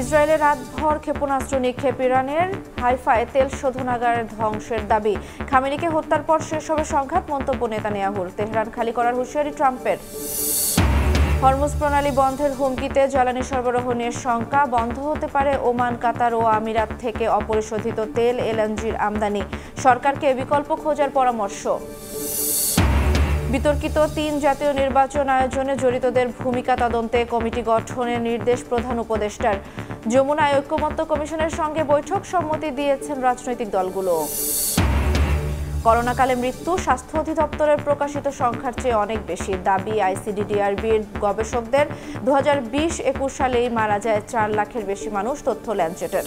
ইসরায়েলের রাতভর ক্ষেপণাস্ত্র নিক্ষেপ, ইরানের হাইফায় তেল শোধনাগার ধ্বংসের দাবি, খামেনিকে হত্যার পর শেষ হবে সংঘাত, মন্তব্য নেতানিয়াহুর। তেহরান খালি করার হুঁশিয়ারি ট্রাম্পের। হরমুজ প্রণালী বন্ধের হুমকিতে জ্বালানি সরবরাহ নিয়ে শঙ্কা, বন্ধ হতে পারে ওমান, কাতার ও আমিরাত থেকে অপরিশোধিত তেল, এলএনজির আমদানি, সরকারকে বিকল্প খোঁজার পরামর্শ। বিতর্কিত ৩ জাতীয় নির্বাচন আয়োজনে জড়িতদের ভূমিকা তদন্তে কমিটি গঠনের নির্দেশ প্রধান উপদেষ্টার। যমুনায় ঐক্যমত্য কমিশনের সঙ্গে বৈঠক, সম্মতি দিয়েছেন রাজনৈতিক দলগুলো। করোনাকালে মৃত্যু স্বাস্থ্য অধিদপ্তরের প্রকাশিত সংখ্যার চেয়ে অনেক বেশি, দাবি আইসিডিডিআরবির গবেষকদের। 2020-21 সালেই মারা যায় 4 লাখের বেশি মানুষ, তথ্য ল্যাঞ্চেটের।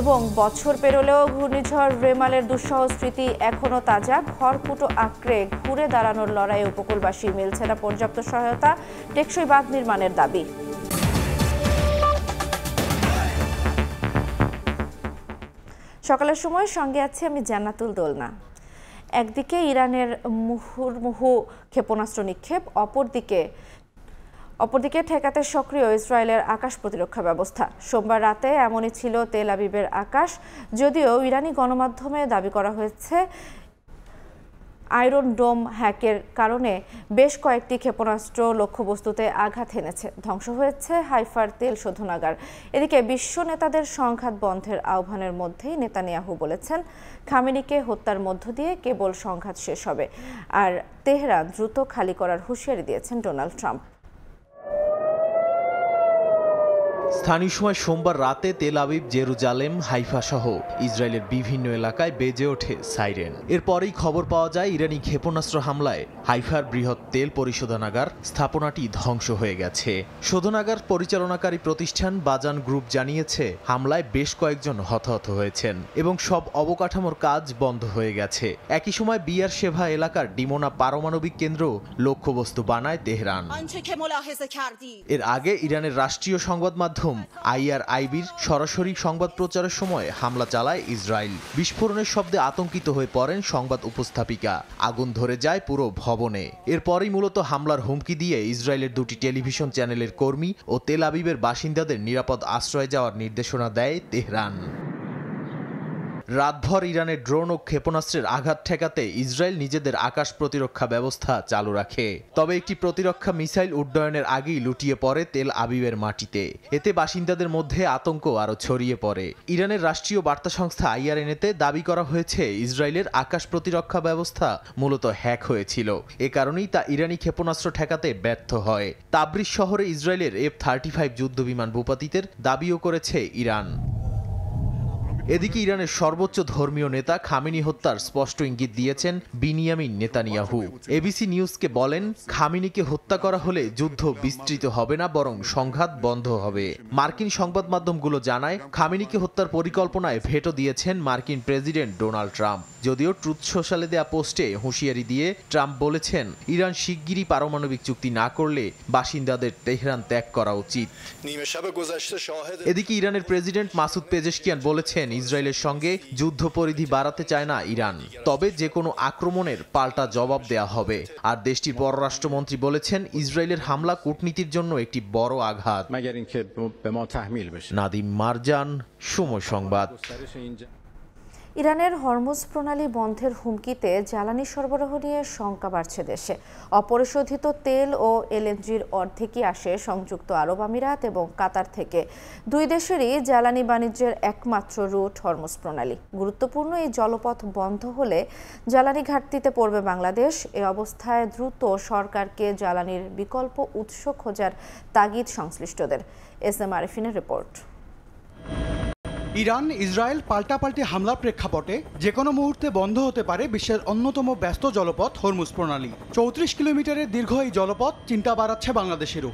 এবং বছর পেরোলেও ঘূর্ণিঝড় রেমালের দুঃসহ স্মৃতি এখনও তাজা, খড়কুটো আঁকড়ে ঘুরে দাঁড়ানোর লড়াইয়ে উপকূলবাসী, মিলছে না পর্যাপ্ত সহায়তা, টেকসই বাঁধ নির্মাণের দাবি। সকালের সময় সঙ্গে আছি আমি জান্নাতুল দোলনা। একদিকে ইরানের মুহুর্মুহু ক্ষেপণাস্ত্র নিক্ষেপ, অপরদিকে ঠেকাতে সক্রিয় ইসরায়েলের আকাশ প্রতিরক্ষা ব্যবস্থা। সোমবার রাতে এমনই ছিল তেল আবিবের আকাশ, যদিও ইরানি গণমাধ্যমে দাবি করা হয়েছে আয়রন ডোম হ্যাকের কারণে বেশ কয়েকটি ক্ষেপণাস্ত্র লক্ষ্যবস্তুতে আঘাত হেনেছে, ধ্বংস হয়েছে হাইফার তেল শোধনাগার। এদিকে বিশ্ব নেতাদের সংঘাত বন্ধের আহ্বানের মধ্যেই নেতানিয়াহু বলেছেন, খামেনিকে হত্যার মধ্য দিয়ে কেবল সংঘাত শেষ হবে, আর তেহরান দ্রুত খালি করার হুঁশিয়ারি দিয়েছেন ডোনাল্ড ট্রাম্প। স্থানীয় সময় সোমবার রাতে তেল আবিব, জেরুজালেম, হাইফা সহ ইসরায়েলের বিভিন্ন এলাকায় বেজে ওঠে সাইরেন। এরপরেই খবর পাওয়া যায় ইরানি ক্ষেপণাস্ত্র হামলায় হাইফার বৃহৎ তেল পরিশোধনাগার স্থাপনাটি ধ্বংস হয়ে গেছে। শোধনাগার পরিচালনাকারী প্রতিষ্ঠান বাজান গ্রুপ জানিয়েছে, হামলায় বেশ কয়েকজন হতাহত হয়েছেন এবং সব অবকাঠামোর কাজ বন্ধ হয়ে গেছে। একই সময় বিয়ার শেভা এলাকার ডিমোনা পারমাণবিক কেন্দ্র লক্ষ্যবস্তু বানায় তেহরান। এর আগে ইরানের রাষ্ট্রীয় সংবাদ মাধ্যম IRIBর সরাসরি সংবাদ প্রচারের সময় হামলা চালায় ইসরায়েল। বিস্ফোরণের শব্দে আতঙ্কিত হয়ে পড়েন সংবাদ উপস্থাপিকা, আগুন ধরে যায় পুরো ভবনে। এরপরই মূলত হামলার হুমকি দিয়ে ইসরায়েলের 2টি টেলিভিশন চ্যানেলের কর্মী ও তেল আবিবের বাসিন্দাদের নিরাপদ আশ্রয়ে যাওয়ার নির্দেশনা দেয় তেহরান। রাতভর ইরানের ড্রোন ও ক্ষেপণাস্ত্রের আঘাত ঠেকাতে ইসরায়েল নিজেদের আকাশ প্রতিরক্ষা ব্যবস্থা চালু রাখে। তবে একটি প্রতিরক্ষা মিসাইল উড্ডয়নের আগেই লুটিয়ে পড়ে তেল আবিবের মাটিতে। এতে বাসিন্দাদের মধ্যে আতঙ্ক আরও ছড়িয়ে পড়ে। ইরানের রাষ্ট্রীয় বার্তা সংস্থা IRNA-তে দাবি করা হয়েছে, ইসরায়েলের আকাশ প্রতিরক্ষা ব্যবস্থা মূলত হ্যাক হয়েছিল। এ কারণেই তা ইরানি ক্ষেপণাস্ত্র ঠেকাতে ব্যর্থ হয়। তাবরিজ শহরে ইসরায়েলের F-35 যুদ্ধবিমান ভূপাতিতের দাবিও করেছে ইরান। এদিকে ইরানের সর্বোচ্চ ধর্মীয় নেতা খামেনি হত্যার স্পষ্ট ইঙ্গিত দিয়েছেন বিনিয়ামিন নেতানিয়াহু। ABC নিউজকে বলেন, খামেনিকে হত্যা করা হলে যুদ্ধ বিস্তৃত হবে না, বরং সংঘাত বন্ধ হবে। মার্কিন সংবাদ মাধ্যমগুলো জানায়, খামেনিকে হত্যার পরিকল্পনায় ভেটো দিয়েছেন মার্কিন প্রেসিডেন্ট ডোনাল্ড ট্রাম্প। যদিও ট্রুথ সোশ্যালে দেয়া পোস্টে হুঁশিয়ারি দিয়ে ট্রাম্প বলেছেন, ইরান শিগগিরই পারমাণবিক চুক্তি না করলে বাসিন্দাদের তেহরান ত্যাগ করা উচিত। এদিকে ইরানের প্রেসিডেন্ট মাসুদ পেজেশকিয়ান বলেছেন, ইসরায়েলের সঙ্গে যুদ্ধ পরিধি বাড়াতে চায় না ইরান, তবে যে কোনো আক্রমণের পাল্টা জবাব দেয়া হবে। আর দেশটির পররাষ্ট্রমন্ত্রী বলেছেন, ইসরায়েলের হামলা কূটনীতির জন্য একটি বড় আঘাত। নাদিম মারজান, সময় সংবাদ। ইরানের হরমুজ প্রণালী বন্ধের হুমকিতে জ্বালানি সরবরাহ নিয়ে শঙ্কা বাড়ছে দেশে। অপরিশোধিত তেল ও এলএনজির অর্ধেকই আসে সংযুক্ত আরব আমিরাত এবং কাতার থেকে। দুই দেশেরই জ্বালানি বাণিজ্যের একমাত্র রুট হরমুজ প্রণালী। গুরুত্বপূর্ণ এই জলপথ বন্ধ হলে জ্বালানি ঘাটতিতে পড়বে বাংলাদেশ। এ অবস্থায় দ্রুত সরকারকে জ্বালানির বিকল্প উৎস খোঁজার তাগিদ সংশ্লিষ্টদের। SM আরেফিনের রিপোর্ট। ইরান ইসরায়েল পাল্টাপাল্টি হামলার প্রেক্ষাপটে যে কোনো মুহূর্তে বন্ধ হতে পারে বিশ্বের অন্যতম ব্যস্ত জলপথ হরমুজ প্রণালী। 34 কিলোমিটারের দীর্ঘ এই জলপথ চিন্তা বাড়াচ্ছে বাংলাদেশেরও।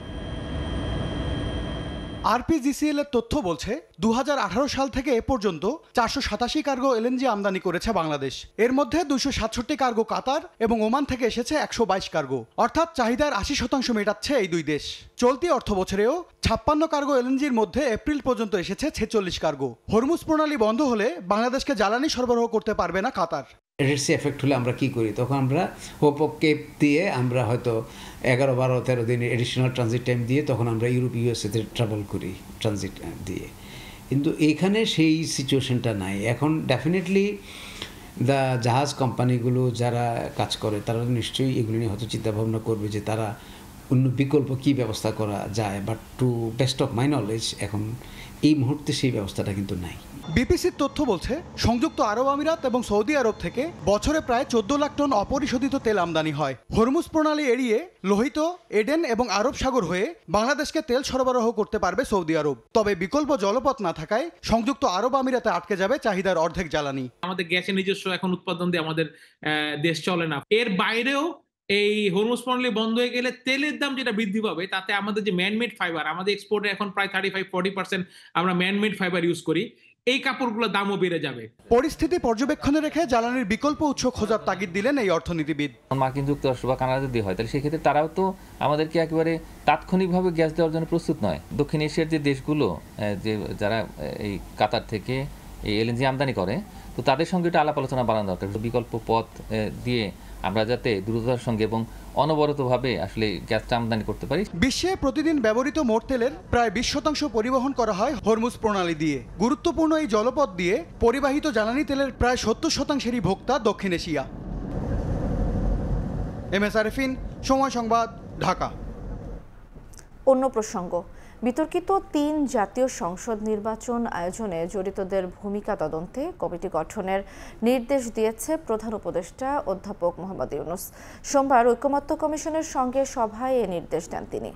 RPGCL এর তথ্য বলছে, 2018 সাল থেকে এ পর্যন্ত 487 কার্গো এলএনজি আমদানি করেছে বাংলাদেশ। এর মধ্যে 267 কার্গো কাতার এবং ওমান থেকে এসেছে 122 কার্গো, অর্থাৎ চাহিদার 80% মেটাচ্ছে এই দুই দেশ। চলতি অর্থ বছরেও 56 কার্গো এলএনজির মধ্যে এপ্রিল পর্যন্ত এসেছে 46 কার্গো। হরমুজ প্রণালী বন্ধ হলে বাংলাদেশকে জ্বালানি সরবরাহ করতে পারবে না কাতার। রেডসি এফেক্ট হলে আমরা কি করি, তখন আমরা হোপ অফ কেপ দিয়ে আমরা হয়তো 11, 12, 13 দিন এডিশনাল ট্রানজিট টাইম দিয়ে তখন আমরা ইউরোপ ইউএসএতে ট্রাভেল করি ট্রানজিট দিয়ে। কিন্তু এইখানে সেই সিচুয়েশনটা নাই এখন। ডেফিনেটলি জাহাজ কোম্পানিগুলো যারা কাজ করে তারা নিশ্চয়ই এগুলো নিয়ে হয়তো চিন্তাভাবনা করবে যে তারা অন্য বিকল্প কী ব্যবস্থা করা যায়, but to best of my knowledge এখন এই মুহূর্তে সেই ব্যবস্থাটা কিন্তু নাই। বিপিসির তথ্য বলছে সংযুক্ত আরব আমিরাত এবং সৌদি আরব থেকে বছরে প্রায় 14 লাখ টন অপরিশোধিত তেল আমদানি হয়। হরমুজ প্রণালী এড়িয়ে লোহিত, এডেন এবং আরব সাগর হয়ে বাংলাদেশকে তেল সরবরাহ করতে পারবে সৌদি আরব। তবে বিকল্প জলপথ না থাকায় সংযুক্ত আরব আমিরাতে আটকে যাবে চাহিদার অর্ধেক জ্বালানি। আমাদের গ্যাসের নিজস্ব এখন উৎপাদন দিয়ে আমাদের দেশ চলে না। এর বাইরেও এই হরমুজ প্রণালী বন্ধ হয়ে গেলে তেলের দাম যেটা বৃদ্ধি পাবে, তাতে আমাদের যে ম্যানমেড ফাইবার, আমাদের এক্সপোর্টে এখন প্রায় 35-40% আমরা ম্যানমেড ফাইবার ইউজ করি, এই কাপড়গুলোর দামও বেড়ে যাবে। পরিস্থিতি পর্যবেক্ষণে রেখে জ্বালানির বিকল্প উৎস খোঁজার তাগিদ দিলেন এই অর্থনীতিবিদ। মার্কিন যুক্তরাষ্ট্র বা কানাডা যদি হয় তাহলে সেক্ষেত্রে তারাও তো আমাদেরকে একেবারে তাৎক্ষণিকভাবে গ্যাস দেওয়ার জন্য প্রস্তুত নয়। দক্ষিণ এশিয়ার যে দেশগুলো যে যারা এই কাতার থেকে এই এলএনজি আমদানি করে, তো তাদের সঙ্গে এটা আলাপ আলোচনা বাড়ানো দরকার। বিকল্প পথ দিয়ে আমরা যাতে দ্রুততার সঙ্গে এবং অনবরতভাবে আসলে গ্যাসটা আমদানি করতে পারি। বিশ্বে প্রতিদিন ব্যবহৃত মোট তেলের প্রায় 20% পরিবহন করা হয় হরমুজ প্রণালী দিয়ে। গুরুত্বপূর্ণ এই জলপথ দিয়ে পরিবাহিত জ্বালানি তেলের প্রায় 70%-এরই ভোক্তা দক্ষিণ এশিয়া। MS আরেফিন, সময় সংবাদ, ঢাকা। অন্য প্রসঙ্গ, বিতর্কিত 3 জাতীয় সংসদ নির্বাচন আয়োজনে জড়িতদের ভূমিকা তদন্তে কমিটি গঠনের নির্দেশ দিয়েছে প্রধান উপদেষ্টা অধ্যাপক মোহাম্মদ ইউনূস। সোমবার ঐকমত্য কমিশনের সঙ্গে সভায় এ নির্দেশ দেন তিনি।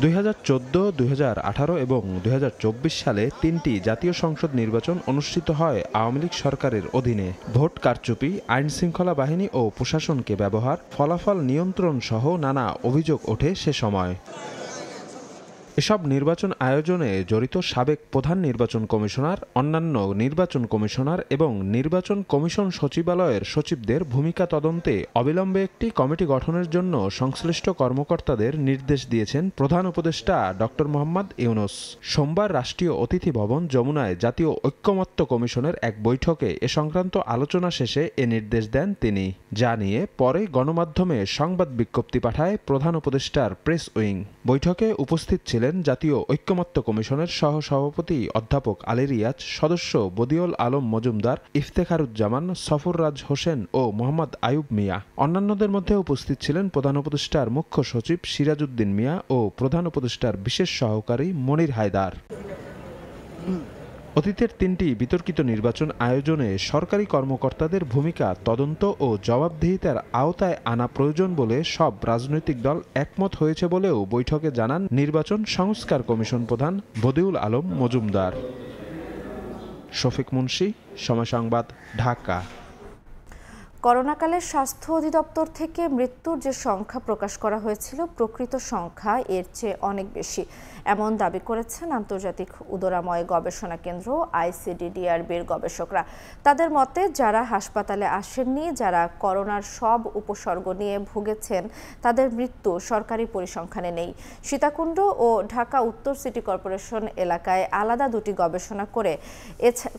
2014, 2018 এবং 2024 সালে 3টি জাতীয় সংসদ নির্বাচন অনুষ্ঠিত হয় আওয়ামী লীগ সরকারের অধীনে। ভোট কারচুপি, আইন শৃঙ্খলা বাহিনী ও প্রশাসনকে ব্যবহার, ফলাফল নিয়ন্ত্রণ সহ নানা অভিযোগ ওঠে সে সময়। এসব নির্বাচন আয়োজনে জড়িত সাবেক প্রধান নির্বাচন কমিশনার, অন্যান্য নির্বাচন কমিশনার এবং নির্বাচন কমিশন সচিবালয়ের সচিবদের ভূমিকা তদন্তে অবিলম্বে একটি কমিটি গঠনের জন্য সংশ্লিষ্ট কর্মকর্তাদের নির্দেশ দিয়েছেন প্রধান উপদেষ্টা ডক্টর মোহাম্মদ ইউনূস। সোমবার রাষ্ট্রীয় অতিথি ভবন যমুনায় জাতীয় ঐকমত্য কমিশনের এক বৈঠকে এ সংক্রান্ত আলোচনা শেষে এ নির্দেশ দেন তিনি। যা নিয়ে পরে গণমাধ্যমে সংবাদ বিজ্ঞপ্তি পাঠায় প্রধান উপদেষ্টার প্রেস উইং। বৈঠকে উপস্থিত ছিলেন জাতীয় ঐকমত্য কমিশনের সহসভাপতি অধ্যাপক আলী রিয়াজ, সদস্য বদিউল আলম মজুমদার, ইফতেখারুজ্জামান, সফররাজ হোসেন ও মোহাম্মদ আয়ুব মিয়া। অন্যান্যদের মধ্যে উপস্থিত ছিলেন প্রধান উপদেষ্টার মুখ্য সচিব সিরাজউদ্দিন মিয়া ও প্রধান উপদেষ্টার বিশেষ সহকারী মনির হায়দার। অতীতের 3টি বিতর্কিত নির্বাচন আয়োজনে সরকারি কর্মকর্তাদের ভূমিকা তদন্ত ও জবাবদিহিতার আওতায় আনা প্রয়োজন বলে সব রাজনৈতিক দল একমত হয়েছে বলেও বৈঠকে জানান নির্বাচন সংস্কার কমিশন প্রধান বদিউল আলম মজুমদার। শফিক মুন্সি, সময় সংবাদ, ঢাকা। করোনাকালে স্বাস্থ্য অধিদপ্তর থেকে মৃত্যুর যে সংখ্যা প্রকাশ করা হয়েছিল, প্রকৃত সংখ্যা এর চেয়ে অনেক বেশি, এমন দাবি করেছেন আন্তর্জাতিক উদরাময় গবেষণা কেন্দ্র ICDDRBর গবেষকরা। তাদের মতে যারা হাসপাতালে আসেননি, যারা করোনার সব উপসর্গ নিয়ে ভুগেছেন, তাদের মৃত্যু সরকারি পরিসংখ্যানে নেই। সীতাকুণ্ড ও ঢাকা উত্তর সিটি কর্পোরেশন এলাকায় আলাদা 2টি গবেষণা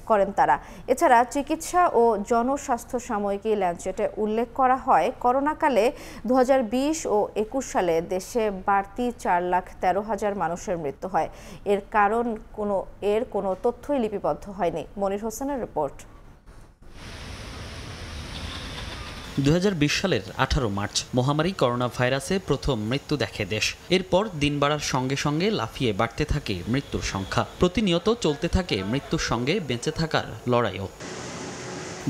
করেন তারা। এছাড়া চিকিৎসা ও জনস্বাস্থ্য সাময়িকী ল্যান্সেটে উল্লেখ করা হয়, করোনাকালে 2020 ও 21 সালে দেশে বাড়তি 4,13,000 মানুষের মৃত্যু হয়। এর কোনো তথ্যই লিপিবদ্ধ হয়নি। মনির হোসেনের রিপোর্ট। 2020 সালের 18 মার্চ মহামারী করোনা ভাইরাসে প্রথম মৃত্যু দেখে দেশ। এরপর দিন বাড়ার সঙ্গে সঙ্গে লাফিয়ে বাড়তে থাকে মৃত্যুর সংখ্যা। প্রতিনিয়ত চলতে থাকে মৃত্যুর সঙ্গে বেঁচে থাকার লড়াইও।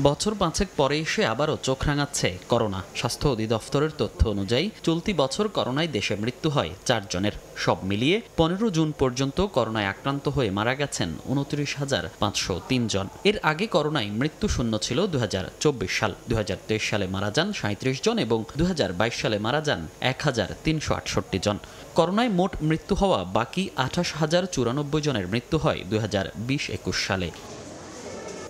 বছর 5 পরে এসে আবারও চোখ রাঙাচ্ছে করোনা। স্বাস্থ্য অধিদপ্তরের তথ্য অনুযায়ী চলতি বছর করোনায় দেশে মৃত্যু হয় 4 জনের। সব মিলিয়ে 15 জুন পর্যন্ত করোনায় আক্রান্ত হয়ে মারা গেছেন 29,503 জন। এর আগে করোনায় মৃত্যু শূন্য ছিল 2024 সাল। 2023 সালে মারা যান 37 জন এবং 2022 সালে মারা যান 1,368 জন। করোনায় মোট মৃত্যু হওয়া বাকি 28,094 জনের মৃত্যু হয় 2020-21 সালে।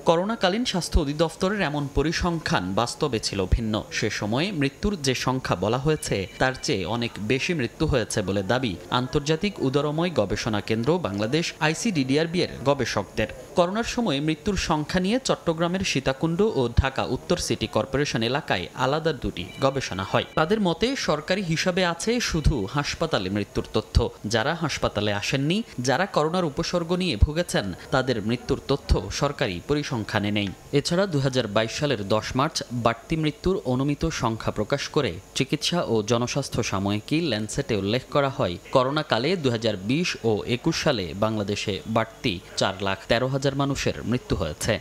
করোনাকালীন স্বাস্থ্য অধিদপ্তরের এমন পরিসংখ্যান বাস্তবে ছিল ভিন্ন। সে সময়ে মৃত্যুর যে সংখ্যা বলা হয়েছে তার চেয়ে অনেক বেশি মৃত্যু হয়েছে বলে দাবি আন্তর্জাতিক উদরময় গবেষণা কেন্দ্র বাংলাদেশ ICDDRB এর গবেষকদের। করোনার সময় মৃত্যুর সংখ্যা নিয়ে চট্টগ্রামের সীতাকুণ্ড ও ঢাকা উত্তর সিটি কর্পোরেশন এলাকায় আলাদা দুটি গবেষণা হয়। তাদের মতে সরকারি হিসাবে আছে শুধু হাসপাতালে মৃত্যুর তথ্য। যারা হাসপাতালে আসেননি, যারা করোনার উপসর্গ নিয়ে ভুগেছেন, তাদের মৃত্যুর তথ্য সরকারি পরিসংখ্যানে নেই। এছাড়া 2022 সালের 10 মার্চ বাড়তি মৃত্যুর অনুমিত সংখ্যা প্রকাশ করে চিকিৎসা ও জনস্বাস্থ্য সাময়িকী ল্যান্সেটে উল্লেখ করা হয়, করোনাকালে 2020 ও 21 সালে বাংলাদেশে বাড়তি 4,13,000 মানুষের মৃত্যু হয়েছে।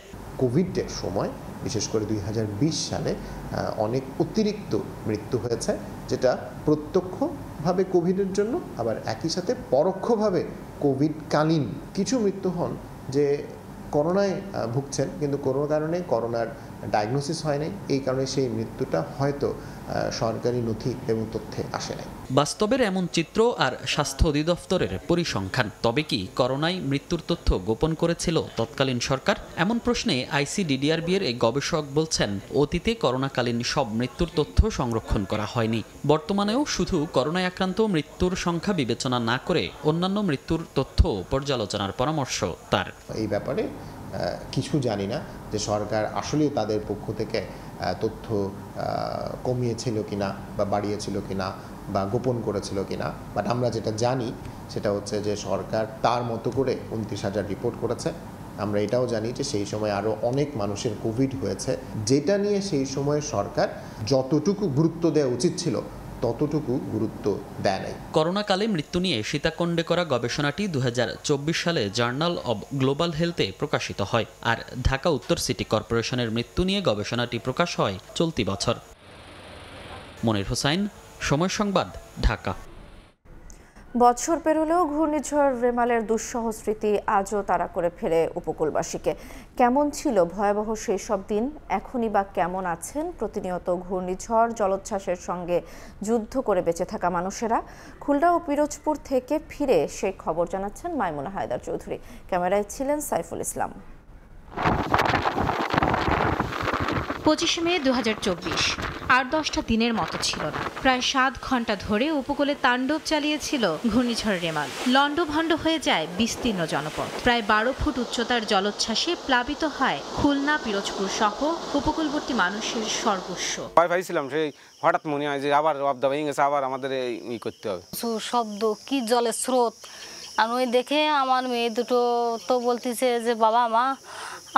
কোভিডের সময় বিশেষ করে 2020 সালে অনেক অতিরিক্ত মৃত্যু হয়েছে, যেটা প্রত্যক্ষভাবে কোভিডের জন্য, আবার একই সাথে পরোক্ষভাবে কোভিডকালীন কিছু মৃত্যু হন যে করোনায় ভুগছেন কিন্তু কোনো কারণে করোনার ডায়াগনোসিস হয় নাই, এই কারণে সেই মৃত্যুটা হয়তো সরকারি নথি এবং তথ্যে আসে নাই। বাস্তবের এমন চিত্র আর স্বাস্থ্য অধিদপ্তরের পরিসংখ্যান। তবে কি করোনায় মৃত্যুর তথ্য গোপন করেছিল তৎকালীন সরকার? এমন প্রশ্নে ICDDRB এর এই গবেষক বলছেন, অতীতে করোনাকালীন সব মৃত্যুর তথ্য সংরক্ষণ করা হয়নি। বর্তমানেও শুধু করোনায় আক্রান্ত মৃত্যুর সংখ্যা বিবেচনা না করে অন্যান্য মৃত্যুর তথ্য পর্যালোচনার পরামর্শ তার। এই ব্যাপারে কিছু জানি না যে সরকার আসলেই তাদের পক্ষ থেকে তথ্য কমিয়েছিল কিনা বা বাড়িয়েছিল কিনা বা গোপন করেছিল কিনা, বাট আমরা যেটা জানি সেটা হচ্ছে যে সরকার তার মতো করে 29,000 রিপোর্ট করেছে। আমরা এটাও জানি যে সেই সময় আরও অনেক মানুষের কোভিড হয়েছে, যেটা নিয়ে সেই সময় সরকার যতটুকু গুরুত্ব দেওয়া উচিত ছিল ততটুকু গুরুত্ব দেয় নাই। করোনাকালে মৃত্যু নিয়ে সীতাকুণ্ডে করা গবেষণাটি 2024 সালে জার্নাল অব গ্লোবাল হেলথে প্রকাশিত হয়, আর ঢাকা উত্তর সিটি কর্পোরেশনের মৃত্যু নিয়ে গবেষণাটি প্রকাশ হয় চলতি বছর। মনির হোসাইন, সময় সংবাদ, ঢাকা। বছর পেরোলেও ঘূর্ণিঝড় রেমালের দুঃসহ স্মৃতি আজও তাড়া করে ফেলে উপকূলবাসীকে। কেমন ছিল ভয়াবহ সেই সব দিন, এখনই বা কেমন আছেন প্রতিনিয়ত ঘূর্ণিঝড় জলোচ্ছ্বাসের সঙ্গে যুদ্ধ করে বেঁচে থাকা মানুষেরা? খুলনা ও পিরোজপুর থেকে ফিরে সেই খবর জানাচ্ছেন মাইমুনা হায়দার চৌধুরী। ক্যামেরায় ছিলেন সাইফুল ইসলাম। 25 মে 2024, 8-10টা দিনের মতো ছিল না। প্রায় 7 ঘন্টা ধরে উপকূলে তাণ্ডব চালিয়েছিল ঘূর্ণিঝড় রেমাল। লণ্ডভণ্ড হয়ে যায় বিস্তীর্ণ জনপদ। প্রায় 12 ফুট উচ্চতার জলোচ্ছ্বাসে প্লাবিত হয় খুলনা, পিরোজপুর সহ উপকূলবর্তী মানুষের সর্বস্ব। ভাবছিলাম সেই হঠাৎ মনে হয় যে আবার অবদা ভেঙে গেছে, আবার আমাদের এই করতে হবে। শব্দ কি জলের স্রোত, আর ওই দেখে আমার মেয়ে দুটো তো বলতেছে যে বাবা মা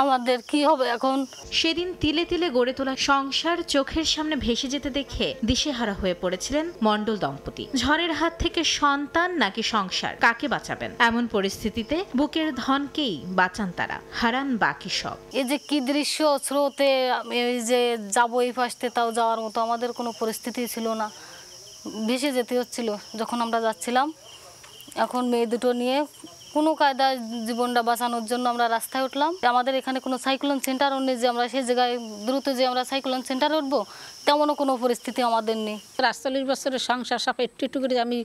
আমাদের কি হবে এখন। সেদিন তিলে তিলে গড়ে তোলা সংসার চোখের সামনে ভেসে যেতে দেখে দিশেহারা হয়ে পড়েছিলেন মণ্ডল দম্পতি। ঝড়ের হাত থেকে সন্তান নাকি সংসার, কাকে বাঁচাবেন? এমন পরিস্থিতিতে বুকের ধনকেই বাঁচান তারা, হারান বাকি সব। এই যে কি দৃশ্য, স্রোতে এই যে যাবো এই পাশে, তাও যাওয়ার মতো আমাদের কোনো পরিস্থিতি ছিল না, ভেসে যেতে হচ্ছিল যখন আমরা যাচ্ছিলাম। এখন মেয়ে দুটো নিয়ে কোনো কায়দায় জীবনটা বাঁচানোর জন্য আমরা রাস্তায় উঠলাম। আমাদের এখানে কোনো সাইক্লোন সেন্টারও নেই যে আমরা সেই জায়গায় দ্রুত যে আমরা সাইক্লোন সেন্টারে উঠবো, তেমনও কোনো পরিস্থিতি আমাদের নেই। ৪৮ বছরের সংসার সব একটু একটু করে আমি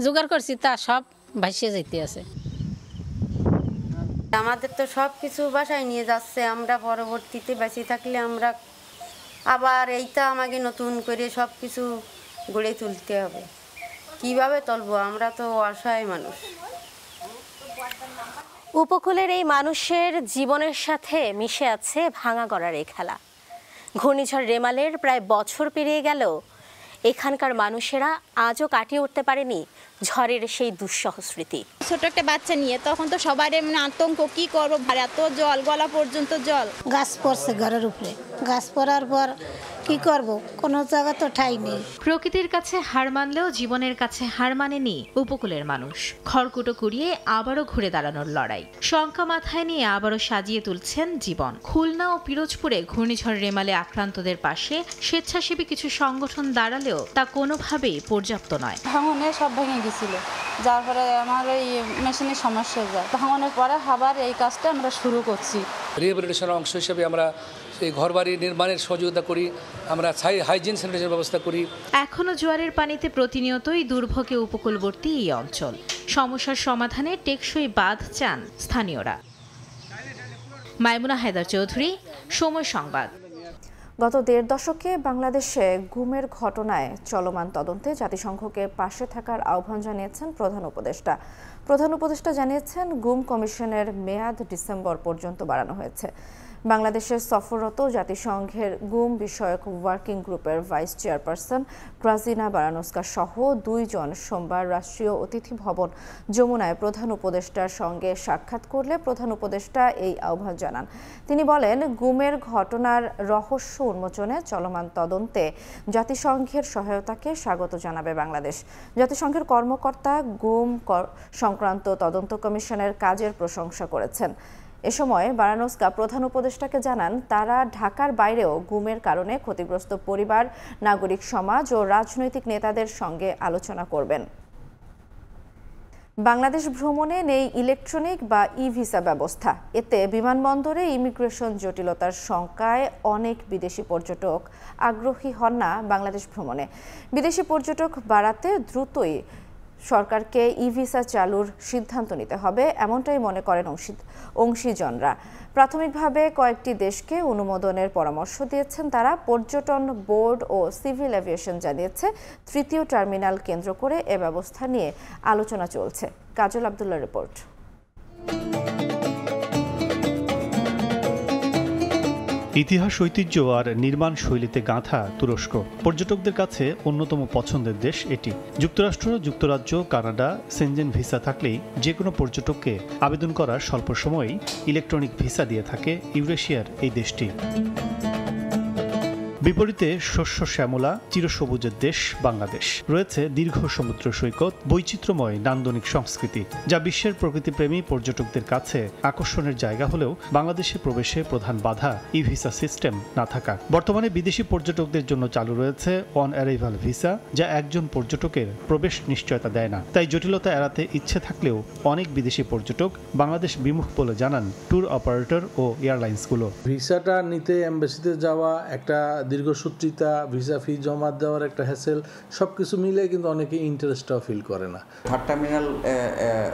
জোগাড় করছি, তা সব ভাসিয়ে যেতে আছে। আমাদের তো সব কিছু বাসায় নিয়ে যাচ্ছে, আমরা পরবর্তীতে বেঁচে থাকলে আমরা আবার এইটা আমাকে নতুন করে সব কিছু গড়ে তুলতে হবে। কিভাবে তুলবো? আমরা তো অসহায় মানুষ। উপকূলের এই মানুষের জীবনের সাথে মিশে আছে ভাঙা গড়ার এই খেলা। ঘূর্ণিঝড় রেমালের প্রায় বছর পেরিয়ে গেল, এখানকার মানুষেরা আজও কাটিয়ে উঠতে পারেনি ঝড়ের সেই দুঃসহ স্মৃতি। ছোট একটা বাচ্চা নিয়ে তখন তো সবাই আতঙ্ক, কি করবো, এত জল, গলা পর্যন্ত জল। গাছ পড়ছে ঘরের উপরে, গাছ পড়ার পর কি করব, কোনো জায়গা তো ঠাই নেই। প্রকৃতির কাছে হার মানলেও জীবনের কাছে হার মানেনি উপকূলের মানুষ। খড়কুটো কুড়িয়ে আবারও ঘুরে দাঁড়ানোর লড়াই, শঙ্কা মাথায় নিয়ে আবারও সাজিয়ে তুলছেন জীবন। খুলনা ও পিরোজপুরে ঘূর্ণিঝড় রেমালে আক্রান্তদের পাশে স্বেচ্ছাসেবী কিছু সংগঠন দাঁড়ালেও তা কোনোভাবেই পর্যাপ্ত নয়। ভাঙনে সব ভেঙে গেছিল, যার ফলে আমার এই মেশিনের সমস্যা যায়। ভাঙনের পরে আবার এই কাজটা আমরা শুরু করছি। রিহ্যাবিলিটেশনের অংশ হিসেবে আমরা এই ঘরবাড়ি নির্মাণের সহযোগিতা করি, আমরা হাইজিন স্যানিটেশন ব্যবস্থা করি। এখনো জোয়ারের পানিতে প্রতিনিয়তই দুর্ভোগে উপকূলবর্তী এই অঞ্চল। সমস্যার সমাধানে টেকসই বাঁধ চান স্থানীয়রা। মাইমুনা হায়দার চৌধুরী, সময় সংবাদ। গত ১.৫ দশকে বাংলাদেশে গুমের ঘটনায় চলমান তদন্তে জাতিসংঘকে পাশে থাকার আহ্বান জানিয়েছেন প্রধান উপদেষ্টা। প্রধান উপদেষ্টা জানিয়েছেন, গুম কমিশনের মেয়াদ ডিসেম্বর পর্যন্ত বাড়ানো হয়েছে। বাংলাদেশের সফররত জাতিসংঘের গুম বিষয়ক ওয়ার্কিং গ্রুপের ভাইস চেয়ারপারসন গ্রাজিনা বারানোস্কা সহ 2 জন সোমবার রাষ্ট্রীয় অতিথি ভবন যমুনায় প্রধান উপদেষ্টার সঙ্গে সাক্ষাৎ করলে প্রধান উপদেষ্টা এই আহ্বান জানান। তিনি বলেন, গুমের ঘটনার রহস্য উন্মোচনে চলমান তদন্তে জাতিসংঘের সহায়তাকে স্বাগত জানাবে বাংলাদেশ। জাতিসংঘের কর্মকর্তা গুম সংক্রান্ত তদন্ত কমিশনের কাজের প্রশংসা করেছেন। এ সময় বারানোস্কা প্রধান উপদেষ্টাকে জানান, তারা ঢাকার বাইরেও গুমের কারণে ক্ষতিগ্রস্ত পরিবার, নাগরিক সমাজ ও রাজনৈতিক নেতাদের সঙ্গে আলোচনা করবেন। বাংলাদেশ ভ্রমণে নেই ইলেকট্রনিক বা ই-ভিসা ব্যবস্থা। এতে বিমানবন্দরে ইমিগ্রেশন জটিলতার শঙ্কায় অনেক বিদেশি পর্যটক আগ্রহী হন না বাংলাদেশ ভ্রমণে। বিদেশি পর্যটক বাড়াতে দ্রুতই সরকারকে ই-ভিসা চালুর সিদ্ধান্ত নিতে হবে, এমনটাই মনে করেন অংশীজনরা। প্রাথমিকভাবে কয়েকটি দেশকে অনুমোদনের পরামর্শ দিয়েছেন তারা। পর্যটন বোর্ড ও সিভিল এভিয়েশন জানিয়েছে, 3য় টার্মিনাল কেন্দ্র করে এ ব্যবস্থা নিয়ে আলোচনা চলছে। কাজল আব্দুল্লাহর রিপোর্ট। ইতিহাস, ঐতিহ্য আর নির্মাণ শৈলীতে গাঁথা তুরস্ক পর্যটকদের কাছে অন্যতম পছন্দের দেশ এটি। যুক্তরাষ্ট্র, যুক্তরাজ্য, কানাডা, সেনজেন ভিসা থাকলেই যে কোনো পর্যটককে আবেদন করার স্বল্প সময়েই ইলেকট্রনিক ভিসা দিয়ে থাকে ইউরেশিয়ার এই দেশটি। বিপরীতে শস্য শ্যামলা চিরসবুজের দেশ বাংলাদেশ। রয়েছে দীর্ঘ সমুদ্র সৈকত, বৈচিত্র্যময় নান্দনিক সংস্কৃতি, যা বিশ্বের প্রকৃতিপ্রেমী পর্যটকদের কাছে আকর্ষণের জায়গা হলেও বাংলাদেশে প্রবেশে প্রধান বাধা ই-ভিসা সিস্টেম না থাকা। বর্তমানে বিদেশি পর্যটকদের জন্য চালু রয়েছে অন অ্যারাইভাল ভিসা, যা একজন পর্যটকের প্রবেশ নিশ্চয়তা দেয় না। তাই জটিলতা এড়াতে ইচ্ছে থাকলেও অনেক বিদেশি পর্যটক বাংলাদেশ বিমুখ বলে জানান ট্যুর অপারেটর ও এয়ারলাইন্সগুলো। ভিসাটা নিতে এম্বাসিতে যাওয়া, একটা দীর্ঘসূত্রিতা, ভিসা ফি জমা দেওয়ার একটা হ্যাসেল, সব কিছু মিলে কিন্তু অনেকে ইন্টারেস্টটাও ফিল করে না। থার্ড টার্মিনাল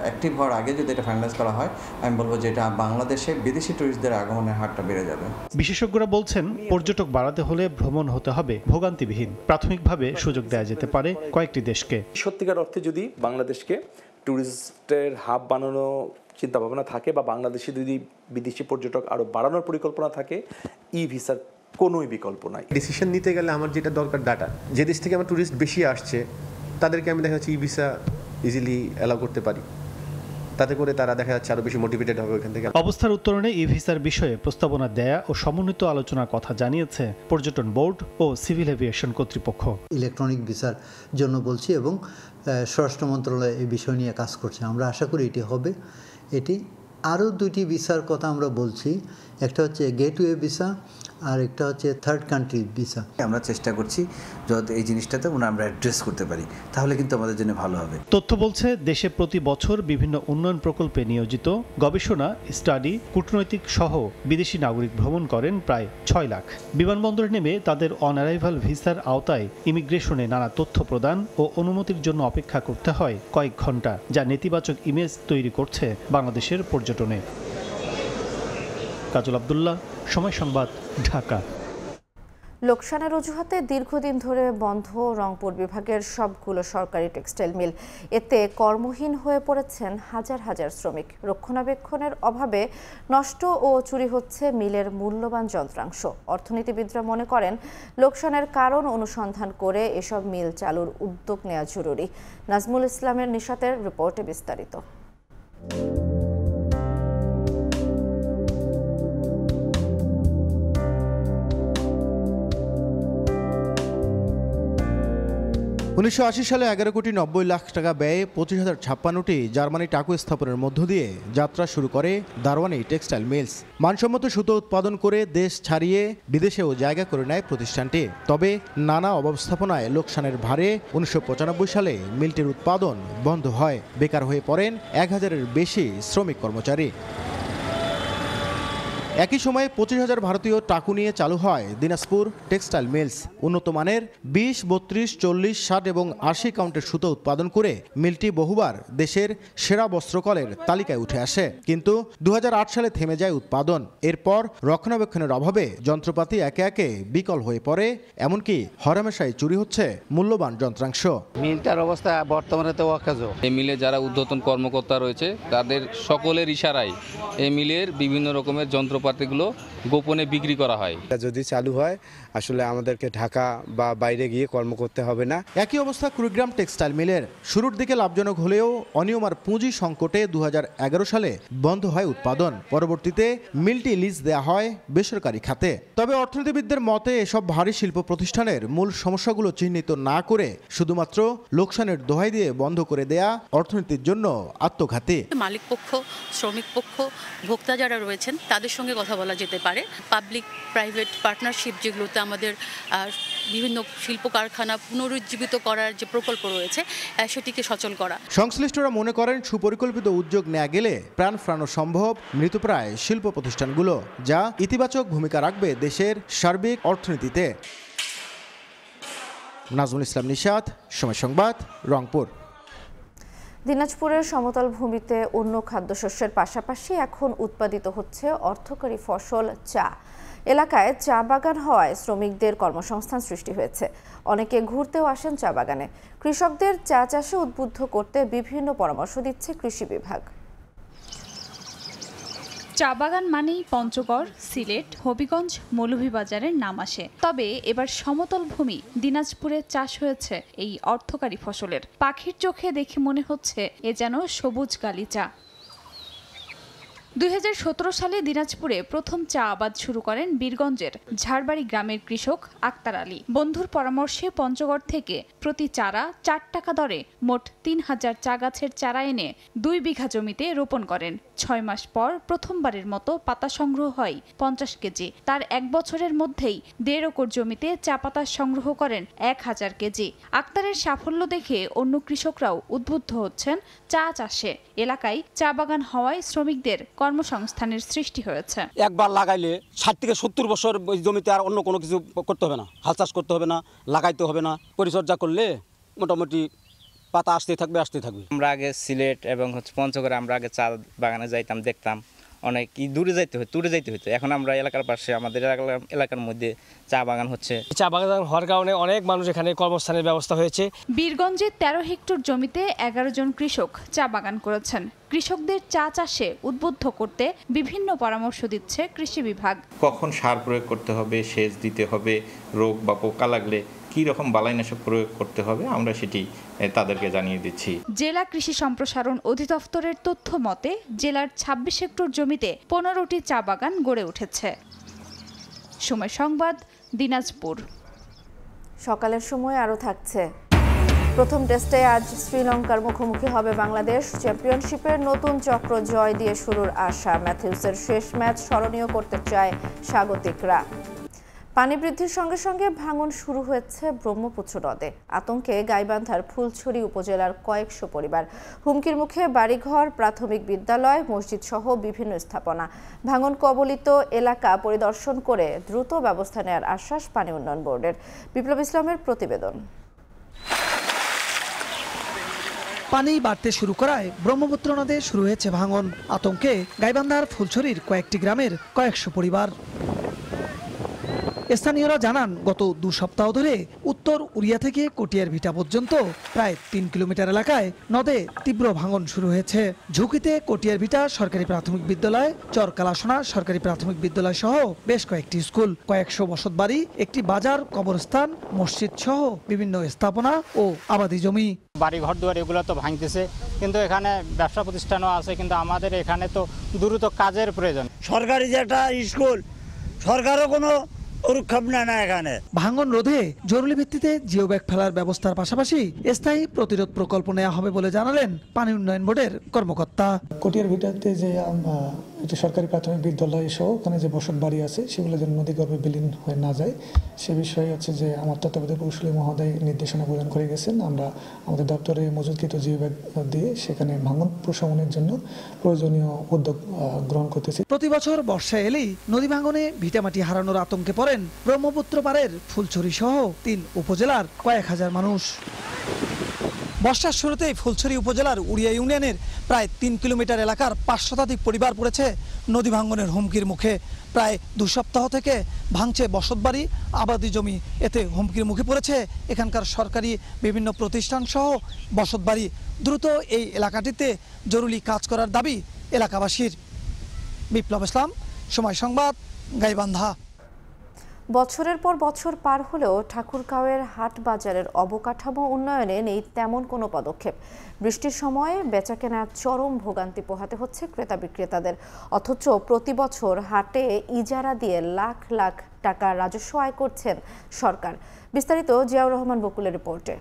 অ্যাক্টিভ হওয়ার আগে যদি এটা ফাইনালাইজ করা হয়, আমি বলবো যে এটা বাংলাদেশে বিদেশি টুরিস্টদের আগমনের হারটা বেড়ে যাবে। বিশেষজ্ঞরা বলছেন, পর্যটক বাড়াতে হলে ভ্রমণ হতে হবে ভোগান্তিবিহীন। প্রাথমিকভাবে সুযোগ দেওয়া যেতে পারে কয়েকটি দেশকে। সত্যিকার অর্থে যদি বাংলাদেশকে ট্যুরিস্টের হাব বানানো চিন্তা ভাবনা থাকে বা বাংলাদেশে যদি বিদেশি পর্যটক আরও বাড়ানোর পরিকল্পনা থাকে, ই ভিসার কোনোই বিকল্প নাই। ডিসিশন নিতে গেলে আমার যেটা দরকার ডাটা, যে দেশ থেকে আমার ট্যুরিস্ট বেশি আসছে তাদেরকে আমি দেখা যাচ্ছে ই ভিসা ইজিলি অ্যালাউ করতে পারি, তাতে করে তারা দেখা যাচ্ছে আরও বেশি মোটিভেটেড হবে ওখান থেকে। অবস্থার উত্তরণে ই ভিসার বিষয়ে প্রস্তাবনা দেয়া ও সমন্বিত আলোচনার কথা জানিয়েছে পর্যটন বোর্ড ও সিভিল এভিয়েশন কর্তৃপক্ষ। ইলেকট্রনিক ভিসার জন্য বলছি এবং স্বরাষ্ট্র মন্ত্রণালয় এই বিষয় নিয়ে কাজ করছে। আমরা আশা করি এটি হবে। এটি আরও 2টি ভিসার কথা আমরা বলছি, একটা হচ্ছে গেটওয়ে ভিসা আর একটা হচ্ছে থার্ড কান্ট্রি ভিসা। আমরা চেষ্টা করছি যাতে এই জিনিসটাতে আমরা অ্যাড্রেস করতে পারি, তাহলে কিন্তু আমাদের জন্য ভালো হবে। তথ্য বলছে, দেশে প্রতি বছর বিভিন্ন উন্নয়ন প্রকল্পে নিয়োজিত গবেষণা, স্টাডি, কূটনৈতিক সহ বিদেশি নাগরিক ভ্রমণ করেন প্রায় 6 লাখ। বিমানবন্দরে নেমে তাদের অন অ্যারাইভাল ভিসার আওতায় ইমিগ্রেশনে নানা তথ্য প্রদান ও অনুমতির জন্য অপেক্ষা করতে হয় কয়েক ঘন্টা, যা নেতিবাচক ইমেজ তৈরি করছে বাংলাদেশের পর্যটনে। কাজল আব্দুল্লাহ, সময় সংবাদ, ঢাকা। লোকসানের অজুহাতে দীর্ঘদিন ধরে বন্ধ রংপুর বিভাগের সবগুলো সরকারি টেক্সটাইল মিল। এতে কর্মহীন হয়ে পড়েছেন হাজার হাজার শ্রমিক। রক্ষণাবেক্ষণের অভাবে নষ্ট ও চুরি হচ্ছে মিলের মূল্যবান যন্ত্রাংশ। অর্থনীতিবিদরা মনে করেন, লোকসানের কারণ অনুসন্ধান করে এসব মিল চালুর উদ্যোগ নেওয়া জরুরি। নাজমুল ইসলামের নিশাতের রিপোর্টে বিস্তারিত। 1980 সালে 11 কোটি 90 লাখ টাকা ব্যয়ে 25,056টি জার্মানি টাকু স্থাপনের মধ্য দিয়ে যাত্রা শুরু করে দারওয়ানি টেক্সটাইল মিলস। মানসম্মত সুতো উৎপাদন করে দেশ ছাড়িয়ে বিদেশেও জায়গা করে নেয় প্রতিষ্ঠানটি। তবে নানা অব্যবস্থাপনায় লোকসানের ভারে 1995 সালে মিলটির উৎপাদন বন্ধ হয়। বেকার হয়ে পড়েন 1000-এর বেশি শ্রমিক কর্মচারী। একই সময়ে 25,000 ভারতীয় টাকু নিয়ে চালু হয় দিনাজপুর টেক্সটাইল মিলস। উন্নত মানের 20, 32, 40, 60 এবং 80 কাউন্টের সুতো উৎপাদন করে মিলটি বহুবার দেশের সেরা বস্ত্রকলের তালিকায় উঠে আসে। কিন্তু 2008 সালে থেমে যায় উৎপাদন। এরপর রক্ষণাবেক্ষণের অভাবে যন্ত্রপাতি একে একে বিকল হয়ে পড়ে, এমনকি হরহামেশাই চুরি হচ্ছে মূল্যবান যন্ত্রাংশ। মিলটার অবস্থা বর্তমানে তো অকাজো। এই মিলে যারা ঊর্ধ্বতন কর্মকর্তা রয়েছে তাদের সকলের ইশারায় এই মিলের বিভিন্ন রকমের যন্ত্রপাতিগুলো গোপনে বিক্রি করা হয়। যদি চালু হয় আসলে আমাদেরকে ঢাকা বা বাইরে গিয়ে কর্ম করতে হবে না। একই অবস্থা কুড়িগ্রাম টেক্সটাইল মিলের। শুরুর দিকে লাভজনক হলেও অনিয়ম আর পুঁজি সংকটে 2011 সালে বন্ধ হয় উৎপাদন। পরবর্তীতে মিলটি লিজ দেয়া হয় বেসরকারি খাতে। তবে অর্থনীতিবিদদের মতে এসব ভারী শিল্প প্রতিষ্ঠানের মূল সমস্যাগুলো চিহ্নিত না করে শুধুমাত্র লোকসানের দোহাই দিয়ে বন্ধ করে দেয়া অর্থনীতির জন্য আত্মঘাতী। মালিক পক্ষ, শ্রমিক পক্ষ, ভোক্তা যারা রয়েছেন তাদের সঙ্গে কথা বলা যেতে পারে। পাবলিক প্রাইভেট পার্টনারশিপ যেগুলোতে আমাদের বিভিন্ন শিল্প কারখানা পুনরুজ্জীবিত করার যে প্রকল্প রয়েছে সেটিকে সচল করা। সংশ্লিষ্টরা মনে করেন সুপরিকল্পিত উদ্যোগ নেওয়া গেলে প্রাণ ফেরানো সম্ভব মৃতপ্রায় শিল্প প্রতিষ্ঠানগুলো, যা ইতিবাচক ভূমিকা রাখবে দেশের সার্বিক অর্থনীতিতে। নাজমুল ইসলাম নিশাত, সময় সংবাদ, রংপুর। দিনাজপুরের সমতল ভূমিতে অন্য খাদ্যশস্যের পাশাপাশি এখন উৎপাদিত হচ্ছে অর্থকরী ফসল চা। এলাকায় চা বাগান হওয়ায় শ্রমিকদের কর্মসংস্থান সৃষ্টি হয়েছে। অনেকে ঘুরতেও আসেন চা বাগানে। কৃষকদের চা চাষে উদ্বুদ্ধ করতে বিভিন্ন পরামর্শ দিচ্ছে কৃষি বিভাগ। চা বাগান মানেই পঞ্চগড়, সিলেট, হবিগঞ্জ, মৌলভীবাজারের নাম আসে। তবে এবার সমতল ভূমি দিনাজপুরে চাষ হয়েছে এই অর্থকারী ফসলের। পাখির চোখে দেখে মনে হচ্ছে এ যেন সবুজ গালিচা। 2017 সালে দিনাজপুরে প্রথম চা আবাদ শুরু করেন বীরগঞ্জের ঝাড়বাড়ি গ্রামের কৃষক আক্তার আলী। বন্ধুর পরামর্শে পঞ্চগড় থেকে প্রতি চারা 4 টাকা দরে মোট 3000 চা গাছের চারা এনে 2 বিঘা জমিতে রোপণ করেন। 6 মাস পর প্রথমবারের মতো পাতা সংগ্রহ হয় 50 কেজি। তার 1 বছরের মধ্যেই 1.5 একর জমিতে চা পাতা সংগ্রহ করেন 1000 কেজি। আক্তারের সাফল্য দেখে অন্য কৃষকরাও উদ্বুদ্ধ হচ্ছেন চা চাষে। এলাকায় চা বাগান হওয়ায় শ্রমিকদের কর্মসংস্থানের সৃষ্টি হয়েছে। একবার লাগাইলে 60 থেকে 70 বছর ওই জমিতে আর অন্য কোনো কিছু করতে হবে না, হাল চাষ করতে হবে না, লাগাইতে হবে না। পরিচর্যা করলে মোটামুটি পাতা আসতেই থাকবে। আমরা আগে সিলেট এবং পঞ্চগড়ে আমরা আগে চা বাগানে যাইতাম, দেখতাম অনেক দূরে যাইতে হতো। এখন আমরা এলাকার পাশে আমাদের এলাকার মধ্যে চা বাগান হচ্ছে। চা বাগান হওয়ার কারণে অনেক মানুষ এখানে কর্মস্থানের ব্যবস্থা হয়েছে। বীরগঞ্জে 13 হেক্টর জমিতে 11 জন কৃষক চা বাগান করেছেন। কৃষকদের চা চাষে উদ্বুদ্ধ করতে বিভিন্ন পরামর্শ দিচ্ছে কৃষি বিভাগ। কখন সার প্রয়োগ করতে হবে, সেচ দিতে হবে, রোগ বা পোকা লাগলে কী রকম বালাইনাশক প্রয়োগ করতে হবে আমরা সেটি তাদেরকে জানিয়ে দিচ্ছি। জেলা কৃষি সম্প্রসারণ অধিদপ্তরের তথ্য মতে জেলার 26 হেক্টর জমিতে 15টি চা বাগান গড়ে উঠেছে। সময় সংবাদ, দিনাজপুর। সকালের সময় আরও থাকছে। প্রথম টেস্টে আজ শ্রীলঙ্কার মুখোমুখি হবে বাংলাদেশ। চ্যাম্পিয়নশিপের নতুন চক্র জয় দিয়ে শুরুর আশা। ম্যাথিউসের শেষ ম্যাচ স্মরণীয় করতে চায় স্বাগতিকরা। পানি বৃদ্ধির সঙ্গে সঙ্গে ভাঙন শুরু হয়েছে ব্রহ্মপুত্র নদে। আতঙ্কে গাইবান্ধার ফুলছড়ি উপজেলার কয়েকশো পরিবার। হুমকির মুখে বাড়িঘর, প্রাথমিক বিদ্যালয়, মসজিদ সহ বিভিন্ন স্থাপনা। ভাঙন কবলিত এলাকা পরিদর্শন করে দ্রুত ব্যবস্থা নেওয়ার আশ্বাস পানি উন্নয়ন বোর্ডের। বিপ্লব ইসলামের প্রতিবেদন। পানি বাড়তে শুরু করায় ব্রহ্মপুত্র নদে শুরু হয়েছে ভাঙন। আতঙ্কে গাইবান্ধার ফুলছড়ির কয়েকটি গ্রামের কয়েকশো পরিবার। স্থানীয়রা জানান গত 2 সপ্তাহ ধরে উত্তর উড়িয়া থেকে কটিয়ার ভিটা পর্যন্ত প্রায় 3 কিলোমিটার এলাকায় নদে তীব্র ভাঙন শুরু হয়েছে। ঝুঁকিতে কটিয়ার ভিটা সরকারি প্রাথমিক বিদ্যালয়, চরকালাসোনা সরকারি প্রাথমিক বিদ্যালয় সহ বেশ কয়েকটি স্কুল, কয়েকশো বসতবাড়ি, একটি বাজার, কবরস্থান, মসজিদ সহ বিভিন্ন স্থাপনা ও আবাদি জমি। বাড়ি ঘর দুয়ার এগুলো তো ভাঙতেছে, কিন্তু এখানে ব্যবসা প্রতিষ্ঠানও আছে, কিন্তু আমাদের এখানে তো দ্রুত কাজের প্রয়োজন। সরকারি যেটা স্কুল, সরকারও কোনো ভাঙন রোধে জরুরি ভিত্তিতে জিও ব্যাগ ফেলার ব্যবস্থার পাশাপাশি স্থায়ী প্রতিরোধ প্রকল্প নেওয়া হবে বলে জানালেন পানি উন্নয়ন বোর্ডের কর্মকর্তা। কটিয়ার ভিটাতে যে এটি সরকারি প্রাথমিক বিদ্যালয় সহ ওখানে যে বসত বাড়ি আছে সেগুলো যেন নদীগর্ভে বিলীন হয়ে না যায় সে বিষয়ে হচ্ছে যে আমার তত্ত্বাবধায়ক প্রকৌশলী মহোদয় নির্দেশনা প্রদান করে গেছেন। আমরা আমাদের দপ্তরে মজুদকৃত জিওব্যাগ দিয়ে সেখানে ভাঙন প্রশমনের জন্য প্রয়োজনীয় উদ্যোগ গ্রহণ করতেছি। প্রতি বছর বর্ষা এলেই নদী ভাঙনে ভিটামাটি হারানোর আতঙ্কে পড়েন ব্রহ্মপুত্র পাড়ের ফুলছড়ি সহ ৩ উপজেলার কয়েক হাজার মানুষ। বর্ষার শুরুতেই ফুলছড়ি উপজেলার উড়িয়া ইউনিয়নের প্রায় ৩ কিলোমিটার এলাকার ৫ শতাধিক পরিবার পড়েছে নদী ভাঙনের হুমকির মুখে। প্রায় ২ সপ্তাহ থেকে ভাঙছে বসতবাড়ি, আবাদি জমি। এতে হুমকির মুখে পড়েছে এখানকার সরকারি বিভিন্ন প্রতিষ্ঠান সহ বসতবাড়ি। দ্রুত এই এলাকাটিতে জরুরি কাজ করার দাবি এলাকাবাসীর। বিপ্লব ইসলাম, সময় সংবাদ, গাইবান্ধা। বছরের পর বছর পার হলেও ঠাকুরগাঁওয়ের হাট বাজারের অবকাঠামো উন্নয়নে নেই তেমন কোনো পদক্ষেপ। বৃষ্টির সময়ে বেচাকেনার চরম ভোগান্তি পোহাতে হচ্ছে ক্রেতা বিক্রেতাদের। অথচ প্রতি বছর হাটে ইজারা দিয়ে লাখ লাখ টাকা রাজস্ব আয় করছেন সরকার। বিস্তারিত জিয়াউর রহমান বকুলের রিপোর্টে।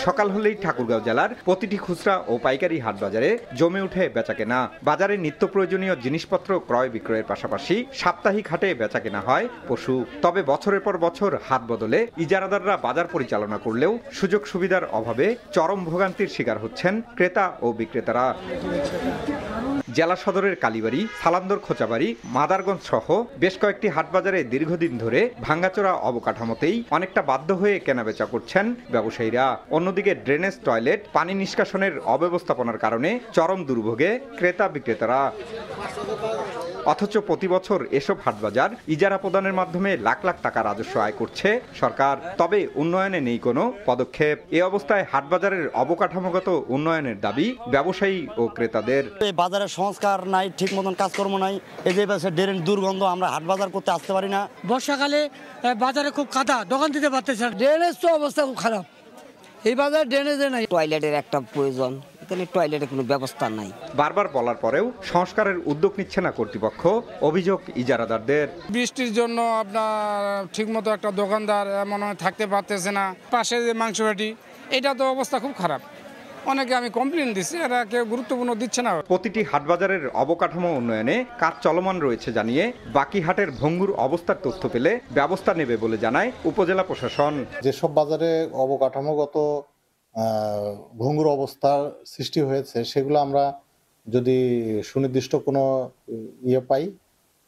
সকাল হলেই ঠাকুরগাঁও জেলার প্রতিটি খুচরা ও পাইকারি হাট বাজারে জমে উঠে বেচাকেনা। বাজারে নিত্য প্রয়োজনীয় জিনিসপত্র ক্রয় বিক্রয়ের পাশাপাশি সাপ্তাহিক হাটে বেচাকেনা হয় পশু। তবে বছরের পর বছর হাট বদলে ইজারাদাররা বাজার পরিচালনা করলেও সুযোগ সুবিধার অভাবে চরম ভোগান্তির শিকার হচ্ছেন ক্রেতা ও বিক্রেতারা। জেলা সদরের কালীবাড়ি, সালান্দর খোঁচাবাড়ি, মাদারগঞ্জ সহ বেশ কয়েকটি হাটবাজারে দীর্ঘদিন ধরে ভাঙ্গাচোরা অবকাঠামোতেই অনেকটা বাধ্য হয়ে কেনাবেচা করছেন ব্যবসায়ীরা। অন্যদিকে ড্রেনেজ, টয়লেট, পানি নিষ্কাশনের অব্যবস্থাপনার কারণে চরম দুর্ভোগে ক্রেতা বিক্রেতারা। অথচ প্রতি বছর এসব হাটবাজার ইজারা প্রদানের মাধ্যমে লাখ লাখ টাকা রাজস্ব আয় করছে সরকার। তবে উন্নয়নে নেই কোনো পদক্ষেপ। এ অবস্থায় হাটবাজারের অবকাঠামোগত উন্নয়নের দাবি ব্যবসায়ী ও ক্রেতাদের। বাজারের সংস্কার নাই, ঠিক মতন কাজকর্ম নাই। এই যে ড্রেন দুর্গন্ধ, আমরা হাট বাজার করতে আসতে পারি না। বর্ষাকালে বাজারে খুব কাদা, দোকান দিতে পারতেছে না। ড্রেনেজ তো অবস্থা খুব খারাপ, এই বাজার ড্রেনেজে নাই। টয়লেটের একটা প্রয়োজন, টয়লেটের কোনো ব্যবস্থা নাই। বারবার বলার পরেও সংস্কারের উদ্যোগ নিচ্ছে না কর্তৃপক্ষ, অভিযোগ ইজারাদারদের। বৃষ্টির জন্য আপনার ঠিকমতো একটা দোকানদার মনে হয় থাকতে পারতেছে না। পাশে যে মাংস বাটি, এটা তো অবস্থা খুব খারাপ। অনেকে আমি কমপ্লেন দিচ্ছি, এরা কেউ গুরুত্বপূর্ণ দিচ্ছে না। প্রতিটি হাটবাজারের অবকাঠামো উন্নয়নে কাজ চলমান রয়েছে জানিয়ে বাকি হাটের ভঙ্গুর অবস্থার তথ্য পেলে ব্যবস্থা নেবে বলে জানায় উপজেলা প্রশাসন। যেসব বাজারে অবকাঠামোগত ভঙ্গুর অবস্থার সৃষ্টি হয়েছে সেগুলো আমরা যদি সুনির্দিষ্ট কোনো পাই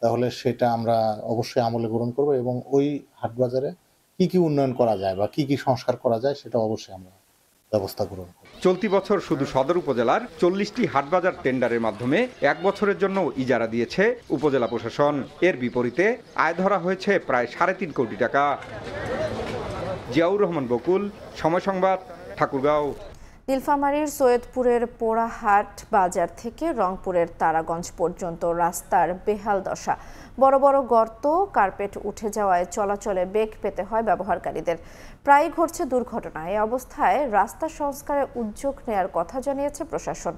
তাহলে সেটা আমরা অবশ্যই আমলে গ্রহণ করব এবং ওই হাটবাজারে কি কি উন্নয়ন করা যায় বা কি কি সংস্কার করা যায় সেটা অবশ্যই আমরা ব্যবস্থা গ্রহণ করব। চলতি বছর শুধু সদর উপজেলার 40টি হাটবাজার টেন্ডারের মাধ্যমে 1 বছরের জন্য ইজারা দিয়েছে উপজেলা প্রশাসন। এর বিপরীতে আয় ধরা হয়েছে প্রায় 3.5 কোটি টাকা। জিয়াউর রহমান বকুল, সময় সংবাদ, ঠাকুরগাঁও। নীলফামারীর সৈয়দপুরের পোড়াহাট বাজার থেকে রংপুরের তারাগঞ্জ পর্যন্ত রাস্তার বেহাল দশা। বড় বড় গর্ত, কার্পেট উঠে যাওয়ায় চলাচলে বেগ পেতে হয় ব্যবহারকারীদের। প্রায়ই ঘটছে দুর্ঘটনা। এই অবস্থায় রাস্তা সংস্কারে উদ্যোগ নেয়ার কথা জানিয়েছে প্রশাসন।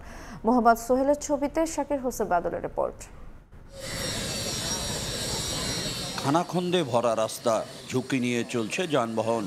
মোহাম্মদ সোহেলের ছবিতে শাকির হোসেন বাদলের রিপোর্ট। খানাখন্দে ভরা রাস্তা, ঝুঁকি নিয়ে চলছে যানবাহন।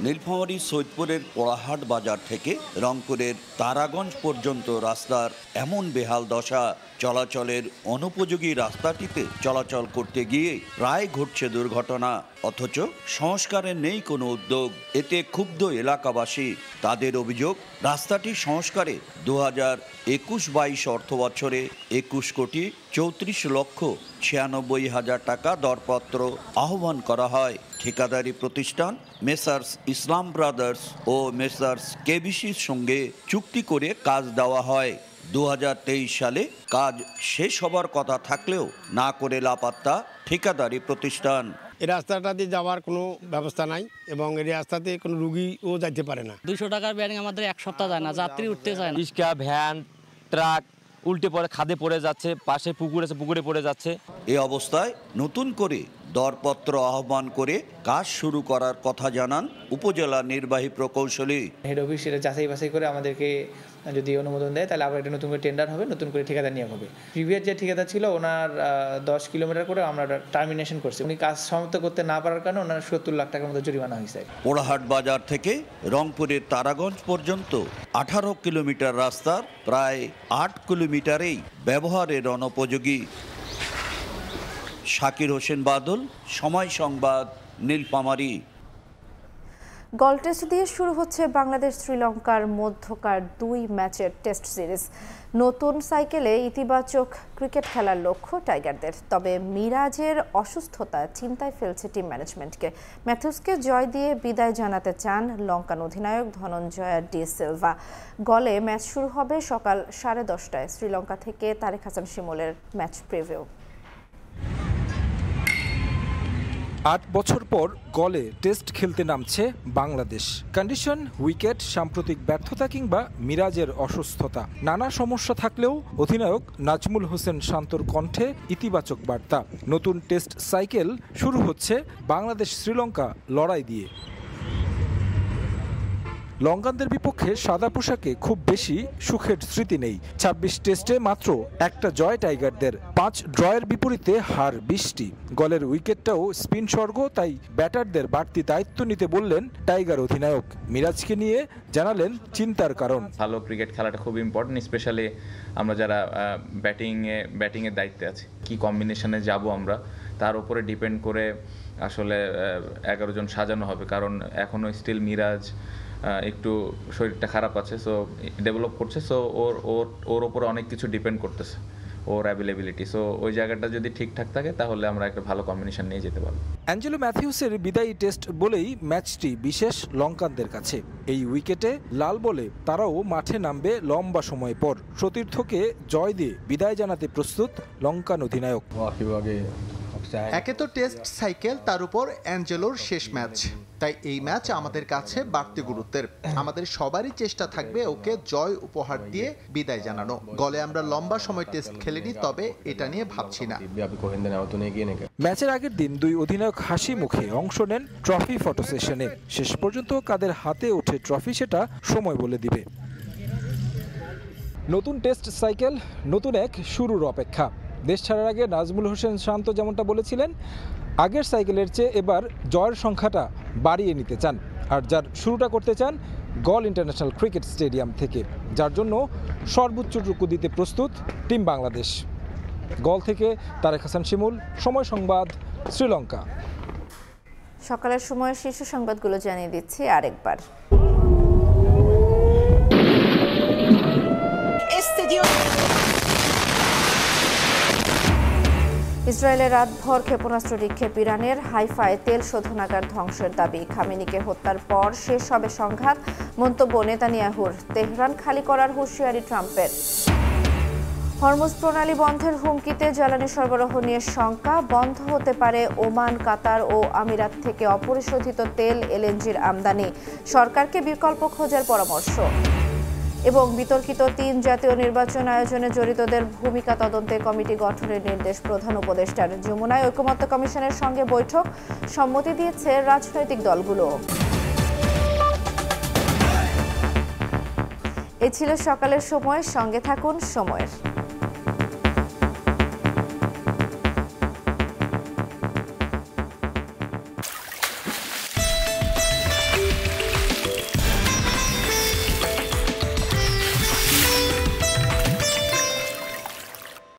নীলফামারী সৈয়দপুরের পোড়াহাট বাজার থেকে রংপুরের তারাগঞ্জ পর্যন্ত রাস্তার এমন বেহাল দশা, চলাচলের অনুপযোগী রাস্তাটিতে চলাচল করতে গিয়ে প্রায় ঘটছে দুর্ঘটনা। অথচ সংস্কারের নেই কোনো উদ্যোগ। এতে ক্ষুব্ধ এলাকাবাসী। তাদের অভিযোগ, রাস্তাটি সংস্কারে 2021-22 অর্থ বছরে 21,34,96,96,000 টাকা দরপত্র আহ্বান করা হয়। ঠিকাদারি প্রতিষ্ঠান মেসার্স ইসলাম ব্রাদার্স ও মেসার্স কেবিসির সঙ্গে চুক্তি করে কাজ দেওয়া হয়। 2023 সালে কাজ শেষ হবার কথা থাকলেও না করে লাপাত্তা ঠিকাদারি প্রতিষ্ঠান। এই রাস্তাটা দিয়ে যাওয়ার কোনো ব্যবস্থা নাই এবং এই রাস্তাতে কোনো রুগীও যাইতে পারে না। 200 টাকার ব্যারিং আমাদের 1 সপ্তাহ যায় না, যাত্রী উঠতে চায় না। রিক্সা, ভ্যান, ট্রাক উল্টে পড়ে খাদে পড়ে যাচ্ছে, পাশে পুকুর আছে পুকুরে পড়ে যাচ্ছে। এই অবস্থায় নতুন করে দরপত্র আহ্বান করে কাজ শুরু করার কথা জানান উপজেলা নির্বাহী প্রকৌশলী। হেড অফিস সেটা যাচাই বাছাই করে আমাদেরকে যদি অনুমোদন দেয় তাহলে আবার এটা নতুন করে টেন্ডার হবে, নতুন করে ঠিকাদার নিয়োগ হবে। প্রিভিয়াস যে ঠিকাদার ছিল ওনার 10 কিলোমিটার করে আমরা টার্মিনেশন করছি। উনি কাজ সমাপ্ত করতে না পারার কারণে ওনার 70 লাখ টাকার মতো জরিমানা হয়েছে। পোড়াহাট বাজার থেকে রংপুরের তারাগঞ্জ পর্যন্ত 18 কিলোমিটার রাস্তার প্রায় 8 কিলোমিটারেই ব্যবহারের অনুপযোগী। শাকির হোসেন বাদল, সময় সংবাদ, নীলফামারী। গল টেস্ট দিয়ে শুরু হচ্ছে বাংলাদেশ শ্রীলঙ্কার মধ্যকার 2 ম্যাচের টেস্ট সিরিজ। নতুন সাইকেলে ইতিবাচক ক্রিকেট খেলার লক্ষ্য টাইগারদের, তবে মিরাজের অসুস্থতা চিন্তায় ফেলছে টিম ম্যানেজমেন্টকে। ম্যাথিউসকে জয় দিয়ে বিদায় জানাতে চান লঙ্কান অধিনায়ক ধনঞ্জয়া ডি সিলভা। গলে ম্যাচ শুরু হবে সকাল 10:30টায়। শ্রীলঙ্কা থেকে তারেক হাসান শিমুলের ম্যাচ প্রিভিউ। 8 বছর পর গলে টেস্ট খেলতে নামছে বাংলাদেশ। কন্ডিশন, উইকেট, সাম্প্রতিক ব্যর্থতা কিংবা মিরাজের অসুস্থতা, নানা সমস্যা থাকলেও অধিনায়ক নাজমুল হোসেন শান্তর কণ্ঠে ইতিবাচক বার্তা। নতুন টেস্ট সাইকেল শুরু হচ্ছে বাংলাদেশ শ্রীলঙ্কা লড়াই দিয়ে। লঙ্কানদের বিপক্ষে সাদা পোশাকে খুব বেশি সুখের স্মৃতি নেই। 26 টেস্টে মাত্র একটা জয় টাইগারদের, 5 ড্রয়ের বিপরীতে হার 20টি। গলের উইকেটটাও স্পিন স্বর্গ, তাই ব্যাটারদের বাড়তি দায়িত্ব নিতে বললেন টাইগার অধিনায়ক। মিরাজকে নিয়ে জানালেন চিন্তার কারণ। ভালো ক্রিকেট খেলাটা খুব ইম্পর্টেন্ট, স্পেশালি আমরা যারা ব্যাটিংয়ের দায়িত্বে আছি। কি কম্বিনেশনে যাব আমরা তার উপরে ডিপেন্ড করে আসলে 11 জন সাজানো হবে, কারণ এখনও স্টিল মিরাজ একটু শরীরটা খারাপ আছে, সো ডেভেলপ করছে, সো ওর ওপরে অনেক কিছু ডিপেন্ড করতেছে, ওর অ্যাভেলেবিলিটি। সো ওই জায়গাটা যদি ঠিকঠাক থাকে তাহলে আমরা একটা ভালো কম্বিনেশন নিয়ে যেতে পারবো। অ্যাঞ্জেলো ম্যাথিউসের বিদায়ী টেস্ট বলেই ম্যাচটি বিশেষ লঙ্কানদের কাছে। এই উইকেটে লাল বলে তারাও মাঠে নামবে লম্বা সময় পর। সতীর্থকে জয় দিয়ে বিদায় জানাতে প্রস্তুত লঙ্কান অধিনায়ক। একে তো টেস্ট সাইকেল, তার উপর অ্যাঞ্জেলোর শেষ ম্যাচ, তাই এই ম্যাচ আমাদের কাছে বাড়তি গুরুত্বের। আমাদের সবারই চেষ্টা থাকবে ওকে জয় উপহার দিয়ে বিদায় জানানো। গলে আমরা লম্বা সময় টেস্ট খেলিনি, তবে এটা নিয়ে ভাবছি না। ম্যাচের আগের দিন 2 অধিনায়ক হাসি মুখে অংশ নেন ট্রফি ফটো সেশনে। শেষ পর্যন্ত কাদের হাতে ওঠে ট্রফি সেটা সময় বলে দিবে। নতুন টেস্ট সাইকেল, নতুন এক শুরুর অপেক্ষা। দেশ ছাড়ার আগে নাজমুল হোসেন শান্ত যেমনটা বলেছিলেন, আগের সাইকেলের চেয়ে এবার জয়ের সংখ্যাটা বাড়িয়ে নিতে চান। আর যার শুরুটা করতে চান গল ইন্টারন্যাশনাল ক্রিকেট স্টেডিয়াম থেকে, যার জন্য সর্বোচ্চটুকু দিতে প্রস্তুত টিম বাংলাদেশ। গল থেকে তারেক হাসান শিমুল, সময় সংবাদ, শ্রীলঙ্কা। সকালের সময় শীর্ষ সংবাদগুলো জানিয়ে দিচ্ছি আরেকবার। ইসরায়েলের রাতভর ক্ষেপণাস্ত্র নিক্ষেপ ইরানের। হাইফায় তেল শোধনাগার ধ্বংসের দাবি। খামেনিকে হত্যার পর শেষ হবে সংঘাত, মন্তব্য নেতানিয়াহুর। তেহরান খালি করার হুঁশিয়ারি ট্রাম্পের। হরমুজ প্রণালী বন্ধের হুমকিতে জ্বালানি সরবরাহ নিয়ে শঙ্কা। বন্ধ হতে পারে ওমান, কাতার ও আমিরাত থেকে অপরিশোধিত তেল, এলএনজির আমদানি। সরকারকে বিকল্প খোঁজার পরামর্শ। এবং বিতর্কিত 3 জাতীয় নির্বাচন আয়োজনে জড়িতদের ভূমিকা তদন্তে কমিটি গঠনের নির্দেশ প্রধান উপদেষ্টার। যমুনায় ঐকমত্য কমিশনের সঙ্গে বৈঠক, সম্মতি দিয়েছে রাজনৈতিক দলগুলো। এ ছিল সকালের সময়, সঙ্গে থাকুন সময়ের।